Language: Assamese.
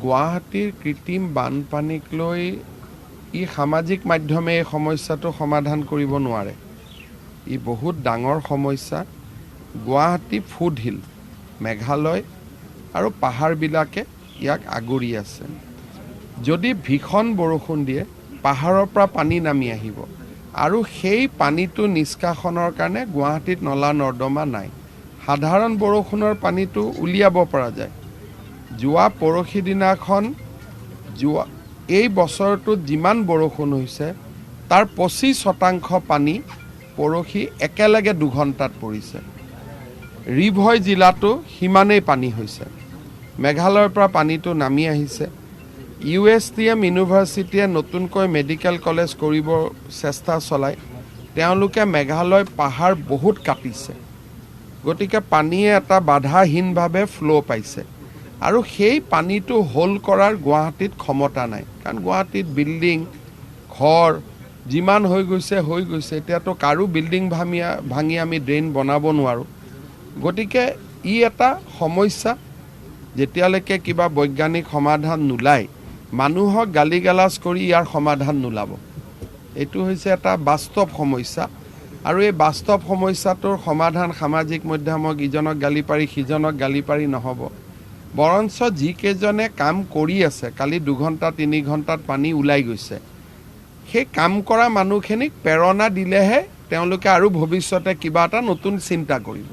গুৱাহাটীৰ কৃত্ৰিম বানপানীক লৈ ই সামাজিক মাধ্যমে এই সমস্যাটো সমাধান কৰিব নোৱাৰে। ই বহুত ডাঙৰ সমস্যা। গুৱাহাটী ফুট হিল, মেঘালয় আৰু পাহাৰবিলাকে ইয়াক আগুৰি আছে। যদি ভীষণ বৰষুণ দিয়ে, পাহাৰৰ পৰা পানী নামি আহিব আৰু সেই পানীটো নিষ্কাশনৰ কাৰণে গুৱাহাটীত নলা নৰ্দমা নাই। সাধাৰণ বৰষুণৰ পানীটো উলিয়াব পৰা যায়। যোৱা পৰহি দিনাখন এই বছৰটোত যিমান বৰষুণ হৈছে তাৰ 25% পানী পৰহি একেলগে 2 ঘণ্টাত পৰিছে। ৰিভয় জিলাতো সিমানেই পানী হৈছে। মেঘালয়ৰ পৰা পানীটো নামি আহিছে। USTM ইউনিভাৰ্চিটিয়ে নতুনকৈ মেডিকেল কলেজ কৰিব চেষ্টা চলায়। তেওঁলোকে মেঘালয় পাহাৰ বহুত কাটিছে, গতিকে পানীয়ে এটা বাধাহীনভাৱে ফ্ল' পাইছে আৰু সেই পানীটো হোল্ড কৰাৰ গুৱাহাটীত ক্ষমতা নাই। কাৰণ গুৱাহাটীত বিল্ডিং ঘৰ যিমান হৈ গৈছে এতিয়াতো কাৰো বিল্ডিং ভাঙি আমি ড্ৰেইন বনাব নোৱাৰোঁ। গতিকে ই এটা সমস্যা। যেতিয়ালৈকে কিবা বৈজ্ঞানিক সমাধান নোলায়, মানুহক গালি গালাজ কৰি ইয়াৰ সমাধান নোলাব। এইটো হৈছে এটা বাস্তৱ সমস্যা আৰু এই বাস্তৱ সমস্যাটোৰ সমাধান সামাজিক মাধ্যমক ইজনক গালি পাৰি সিজনক গালি পাৰি নহ'ব। বৰঞ্চ যিকেইজনে কাম কৰি আছে, কালি 2 ঘণ্টা 3 ঘণ্টাত পানী ওলাই গৈছে, সেই কাম কৰা মানুহখিনিক প্ৰেৰণা দিলেহে তেওঁলোকে আৰু ভৱিষ্যতে কিবা এটা নতুন চিন্তা কৰিব।